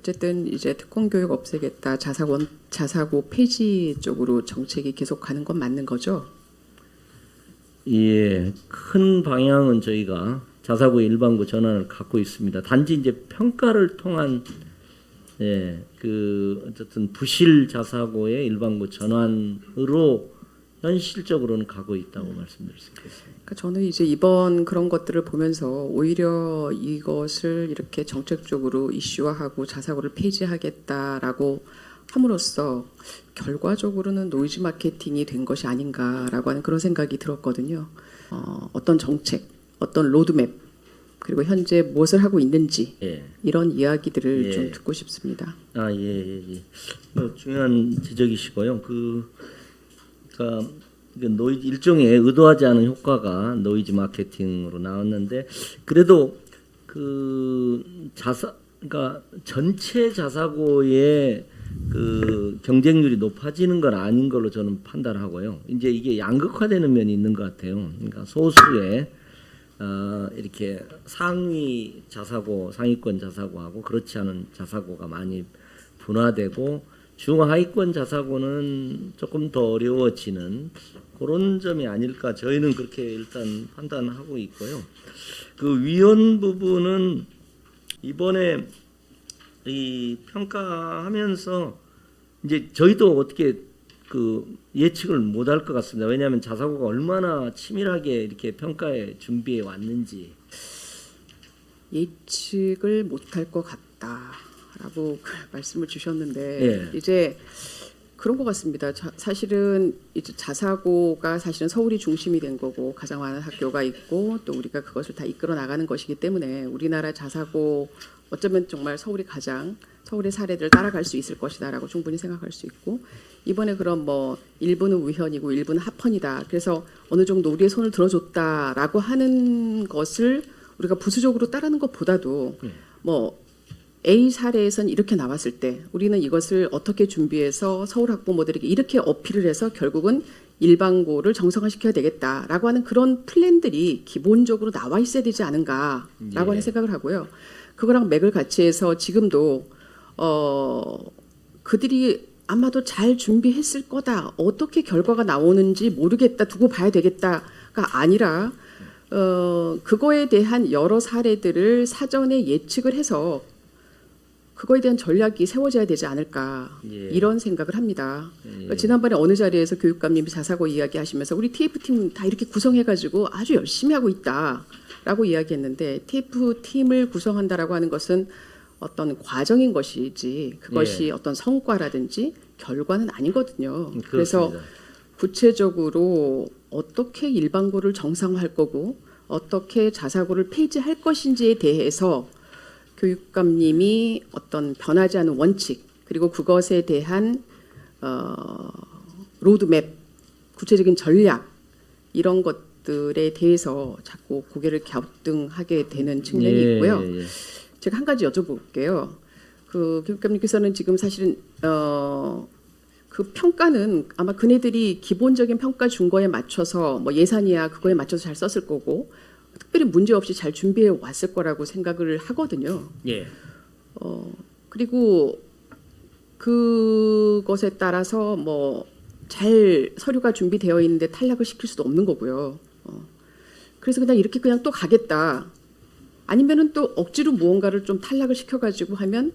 어쨌든 이제 특공교육 없애겠다, 자사고 폐지 쪽으로 정책이 계속 가는 건 맞는 거죠? 예, 큰 방향은 저희가 자사고의 일반고 전환을 갖고 있습니다. 단지 이제 평가를 통한 어쨌든 부실 자사고의 일반고 전환으로 현실적으로는 가고 있다고 말씀드릴 수 있겠습니다. 그러니까 저는 이제 이번 그런 것들을 보면서 오히려 이것을 이렇게 정책적으로 이슈화하고 자사고를 폐지하겠다라고 함으로써 결과적으로는 노이즈 마케팅이 된 것이 아닌가라고 하는 그런 생각이 들었거든요. 어떤 정책, 어떤 로드맵, 그리고 현재 무엇을 하고 있는지 이런 이야기들을 좀 듣고 싶습니다. 중요한 지적이시고요. 그러니까 노이즈 일종의 의도하지 않은 효과가 노이즈 마케팅으로 나왔는데 그래도 그러니까 전체 자사고의 그 경쟁률이 높아지는 건 아닌 걸로 저는 판단하고요. 이제 이게 양극화되는 면이 있는 것 같아요. 그러니까 소수의 이렇게 상위 자사고, 상위권 자사고하고 그렇지 않은 자사고가 많이 분화되고 중하위권 자사고는 조금 더 어려워지는 그런 점이 아닐까 저희는 그렇게 일단 판단하고 있고요. 그 위원 부분은 이번에 이 평가하면서 이제 저희도 어떻게 그 예측을 못할 것 같습니다. 왜냐하면 자사고가 얼마나 치밀하게 이렇게 평가에 준비해 왔는지 예측을 못할 것 같다라고 말씀을 주셨는데 이제 그런 것 같습니다. 사실은 이제 자사고가 사실은 서울이 중심이 된 거고 가장 많은 학교가 있고 또 우리가 그것을 다 이끌어 나가는 것이기 때문에 우리나라 자사고 어쩌면 정말 서울의 사례들을 따라갈 수 있을 것이다라고 충분히 생각할 수 있고 이번에 그럼 뭐 일부는 우현이고 일부는 합헌이다. 그래서 어느 정도 우리의 손을 들어줬다라고 하는 것을 우리가 부수적으로 따르는 것보다도 뭐 A 사례에선 이렇게 나왔을 때 우리는 이것을 어떻게 준비해서 서울 학부모들에게 이렇게 어필을 해서 결국은 일반고를 정상화시켜야 되겠다라고 하는 그런 플랜들이 기본적으로 나와 있어야 되지 않은가라고 하는 생각을 하고요. 그거랑 맥을 같이 해서 지금도 그들이 아마도 잘 준비했을 거다. 어떻게 결과가 나오는지 모르겠다. 두고 봐야 되겠다가 아니라 그거에 대한 여러 사례들을 사전에 예측을 해서 그거에 대한 전략이 세워져야 되지 않을까 이런 생각을 합니다. 그러니까 지난번에 어느 자리에서 교육감님이 자사고 이야기하시면서 우리 TF팀 다 이렇게 구성해가지고 아주 열심히 하고 있다라고 이야기했는데 TF팀을 구성한다라고 하는 것은 어떤 과정인 것이지 그것이 어떤 성과라든지 결과는 아니거든요. 그래서 구체적으로 어떻게 일반고를 정상화할 거고 어떻게 자사고를 폐지할 것인지에 대해서 교육감님이 어떤 변하지 않은 원칙 그리고 그것에 대한 로드맵, 구체적인 전략 이런 것들에 대해서 자꾸 고개를 갸우뚱하게 되는 측면이 있고요. 제가 한 가지 여쭤볼게요. 그 교육감님께서는 지금 사실은 그 평가는 아마 그네들이 기본적인 평가 준거에 맞춰서 뭐 예산이야 그거에 맞춰서 잘 썼을 거고 특별히 문제 없이 잘 준비해 왔을 거라고 생각을 하거든요. 그리고 그것에 따라서 뭐 잘 서류가 준비되어 있는데 탈락을 시킬 수도 없는 거고요. 그래서 그냥 이렇게 그냥 또 가겠다. 아니면은 또 억지로 무언가를 좀 탈락을 시켜가지고 하면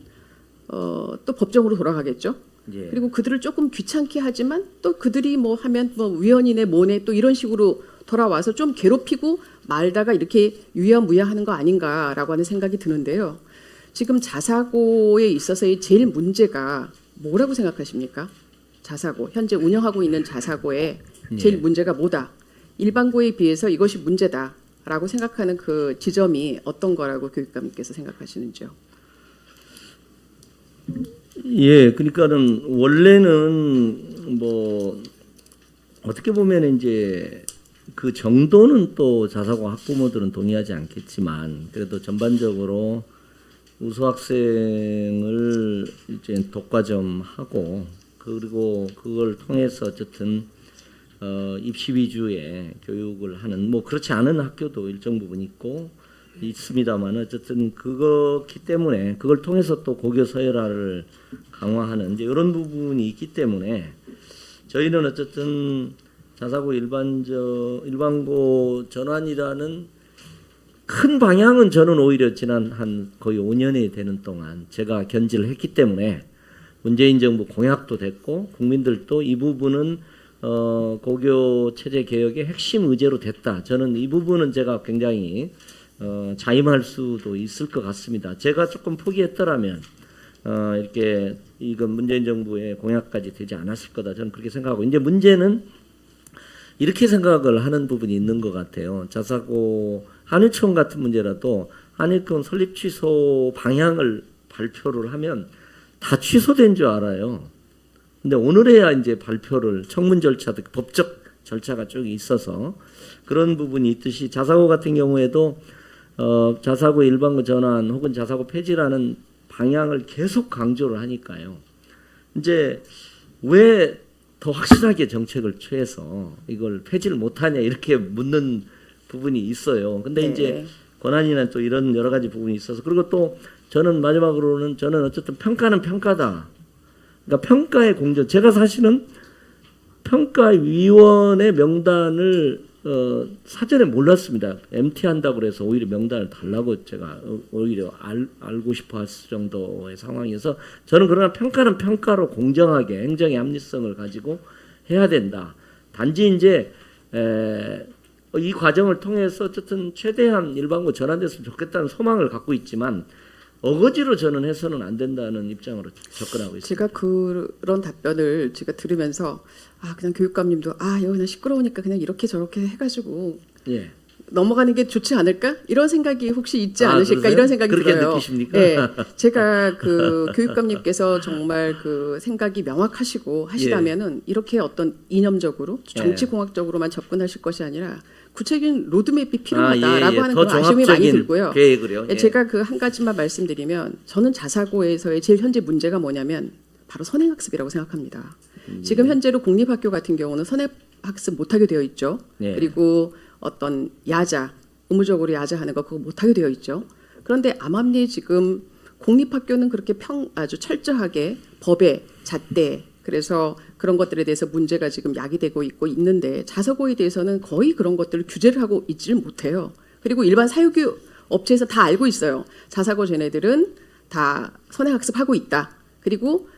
또 법정으로 돌아가겠죠. 그리고 그들을 조금 귀찮게 하지만 또 그들이 뭐 하면 뭐 위헌이네 뭐네 또 이런 식으로 돌아와서 좀 괴롭히고 말다가 이렇게 유야무야하는 거 아닌가라고 하는 생각이 드는데요. 지금 자사고에 있어서의 제일 문제가 뭐라고 생각하십니까? 자사고 현재 운영하고 있는 자사고의 제일 문제가 뭐다? 일반고에 비해서 이것이 문제다라고 생각하는 그 지점이 어떤 거라고 교육감님께서 생각하시는지요? 그러니까는 원래는 뭐 어떻게 보면 이제 그 정도는 또 자사고 학부모들은 동의하지 않겠지만 그래도 전반적으로 우수 학생을 이제 독과점하고 그리고 그걸 통해서 어쨌든 입시 위주의 교육을 하는 뭐 그렇지 않은 학교도 일정 부분 있고 있습니다만 어쨌든 그거기 때문에 그걸 통해서 또 고교 서열화를 강화하는 이제 이런 부분이 있기 때문에 저희는 어쨌든 자사고 일반고 전환이라는 큰 방향은 저는 오히려 지난 한 거의 5년이 되는 동안 제가 견지를 했기 때문에 문재인 정부 공약도 됐고 국민들도 이 부분은 고교 체제 개혁의 핵심 의제로 됐다. 저는 이 부분은 제가 굉장히 자임할 수도 있을 것 같습니다. 제가 조금 포기했더라면 이렇게 이건 문재인 정부의 공약까지 되지 않았을 거다. 저는 그렇게 생각하고 이제 문제는 이렇게 생각을 하는 부분이 있는 것 같아요. 자사고 한일총 같은 문제라도 한일총 설립 취소 방향을 발표를 하면 다 취소된 줄 알아요. 근데 오늘에야 이제 발표를 청문 절차도 법적 절차가 쭉 있어서 그런 부분이 있듯이 자사고 같은 경우에도 자사고 일반고 전환 혹은 자사고 폐지라는 방향을 계속 강조를 하니까요. 이제 왜 더 확실하게 정책을 취해서 이걸 폐지를 못하냐 이렇게 묻는 부분이 있어요. 근데 네. 이제 권한이나 또 이런 여러 가지 부분이 있어서 그리고 또 저는 마지막으로는 저는 어쨌든 평가는 평가다. 그러니까 평가의 공정. 제가 사실은 평가위원회 명단을 사전에 몰랐습니다. MT 한다고 그래서 오히려 명단을 달라고 제가 오히려 알고 싶어 했을 정도의 상황이어서 저는 그러나 평가는 평가로 공정하게 행정의 합리성을 가지고 해야 된다. 단지 이제 이 과정을 통해서 어쨌든 최대한 일반고 전환됐으면 좋겠다는 소망을 갖고 있지만 어거지로 저는 해서는 안 된다는 입장으로 접근하고 있습니다. 제가 그런 답변을 제가 들으면서 그냥 교육감님도 이거 그냥 시끄러우니까 그냥 이렇게 저렇게 해가지고 예. 넘어가는 게 좋지 않을까? 이런 생각이 혹시 있지 않으실까? 그러세요? 이런 생각이 그렇게 들어요. 느끼십니까? 네, 제가 그 교육감님께서 정말 그 생각이 명확하시고 하시다면은 이렇게 어떤 이념적으로 정치공학적으로만 접근하실 것이 아니라 구체적인 로드맵이 필요하다라고 하는 그런 아쉬움이 많이 들고요. 계획을요. 제가 그 한 가지만 말씀드리면 저는 자사고에서의 제일 현재 문제가 뭐냐면 바로 선행학습이라고 생각합니다. 지금 현재로 공립학교 같은 경우는 선행학습 못하게 되어 있죠. 그리고 어떤 야자, 의무적으로 야자하는 거 그거 못하게 되어 있죠. 그런데 암암리에 지금 공립학교는 그렇게 아주 철저하게 법에 잣대 그래서 그런 것들에 대해서 문제가 지금 야기되고 있는데 자사고에 대해서는 거의 그런 것들을 규제를 하고 있지를 못해요. 그리고 일반 사교육 업체에서 다 알고 있어요. 자사고 쟤네들은 다 선행학습하고 있다. 그리고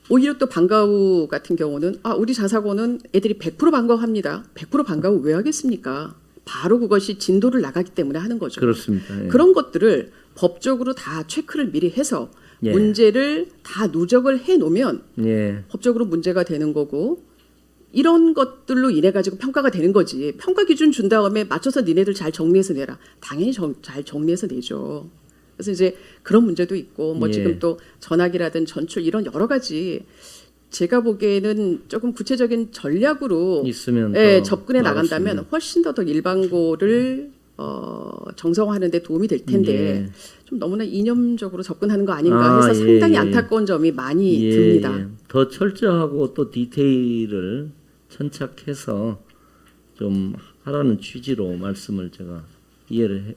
오히려 또 방과 후 같은 경우는 우리 자사고는 애들이 100% 방과 후합니다. 100% 방과 후 왜 하겠습니까? 바로 그것이 진도를 나가기 때문에 하는 거죠. 그렇습니다. 예. 그런 것들을 법적으로 다 체크를 미리 해서 문제를 다 누적을 해놓으면 법적으로 문제가 되는 거고 이런 것들로 인해 가지고 평가가 되는 거지. 평가 기준 준 다음에 맞춰서 니네들 잘 정리해서 내라. 당연히 잘 정리해서 내죠. 그래서 이제 그런 문제도 있고 지금 또 전학이라든 전출 이런 여러 가지 제가 보기에는 조금 구체적인 전략으로 있으면 접근해 나간다면 훨씬 더 일반고를 정성화하는 데 도움이 될 텐데 좀 너무나 이념적으로 접근하는 거 아닌가 해서 상당히 안타까운 점이 많이 듭니다. 더 철저하고 또 디테일을 천착해서 좀 하라는 취지로 말씀을 제가 이해를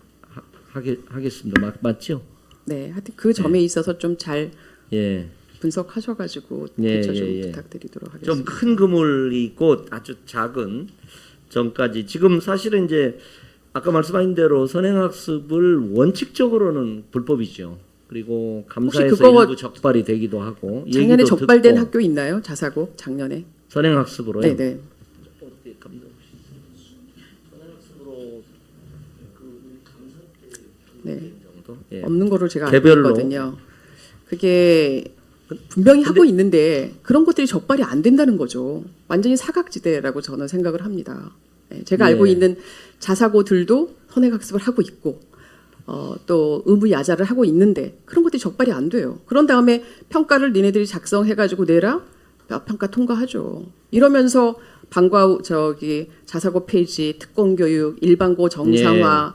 하겠습니다. 맞죠? 네, 하여튼 그 점에 있어서 좀 잘 분석하셔가지고 대처 좀 부탁드리도록 하겠습니다. 좀 큰 그물이 있고 아주 작은 점까지 지금 사실은 이제 아까 말씀하신 대로 선행학습을 원칙적으로는 불법이죠. 그리고 감사에서 일부 적발이 되기도 하고 작년에 적발된 학교 있나요? 자사고 작년에 선행학습으로요? 네네. 어떻게 선행학습으로 네. 정도? 없는 거로 제가 개별로. 알고 있거든요. 그게 분명히 하고 있는데 그런 것들이 적발이 안 된다는 거죠. 완전히 사각지대라고 저는 생각을 합니다. 제가 알고 있는 자사고들도 선행학습을 하고 있고 또 의무 야자를 하고 있는데 그런 것들이 적발이 안 돼요. 그런 다음에 평가를 니네들이 작성해가지고 내라 평가 통과하죠. 이러면서 방과 자사고 폐지, 특공교육, 일반고 정상화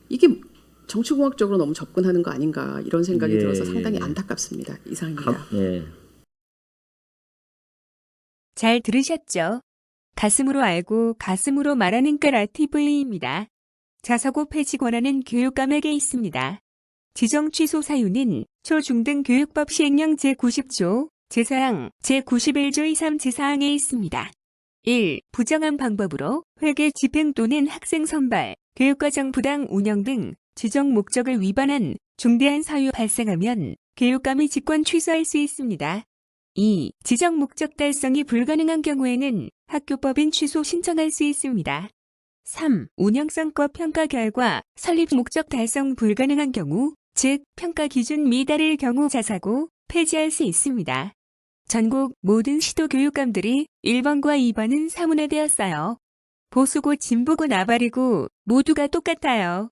이게 정치공학적으로 너무 접근하는 거 아닌가 이런 생각이 들어서 상당히 안타깝습니다. 이상입니다. 잘 들으셨죠? 가슴으로 알고 가슴으로 말하는 까라 TV입니다. 자사고 폐지 권한은 교육감에게 있습니다. 지정 취소 사유는 초중등 교육법 시행령 제90조, 제4항, 제91조 2, 3 제사항에 있습니다. 1. 부정한 방법으로 회계 집행 또는 학생 선발, 교육과정 부당 운영 등 지정 목적을 위반한 중대한 사유 발생하면 교육감이 직권 취소할 수 있습니다. 2. 지정 목적 달성이 불가능한 경우에는 학교법인 취소 신청할 수 있습니다. 3. 운영성과 평가 결과 설립 목적 달성 불가능한 경우, 즉 평가 기준 미달일 경우 자사고 폐지할 수 있습니다. 전국 모든 시도 교육감들이 1번과 2번은 사문화되었어요. 보수고 진보고 나발이고 모두가 똑같아요.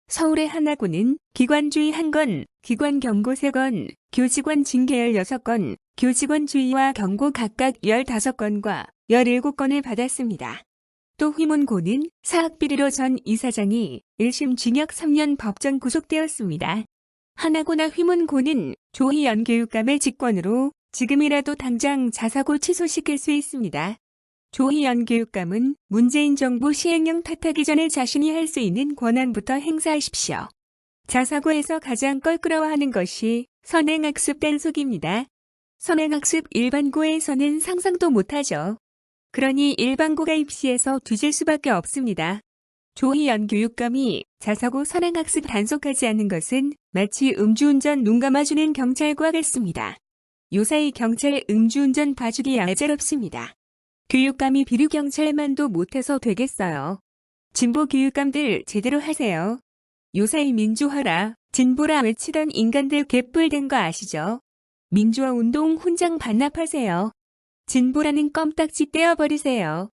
서울의 하나고는 기관주의 1건, 기관 경고 3건, 교직원 징계 16건, 교직원 주의와 경고 각각 15건과 17건을 받았습니다. 또 휘문고는 사학비리로 전 이사장이 1심 징역 3년 법정 구속되었습니다. 하나고나 휘문고는 조희연 교육감의 직권으로 지금이라도 당장 자사고 취소시킬 수 있습니다. 조희연 교육감은 문재인 정부 시행령 탓하기 전에 자신이 할 수 있는 권한부터 행사하십시오. 자사고에서 가장 껄끄러워하는 것이 선행학습 단속입니다. 선행학습 일반고에서는 상상도 못하죠. 그러니 일반고가 입시에서 뒤질 수밖에 없습니다. 조희연 교육감이 자사고 선행학습 단속하지 않는 것은 마치 음주운전 눈 감아주는 경찰과 같습니다. 요사이 경찰 음주운전 봐주기 알잘없습니다. 교육감이 비류경찰만도 못해서 되겠어요. 진보 교육감들 제대로 하세요. 요사이 민주화라 진보라 외치던 인간들 개뿔된 거 아시죠? 민주화 운동 훈장 반납하세요. 진보라는 껌딱지 떼어버리세요.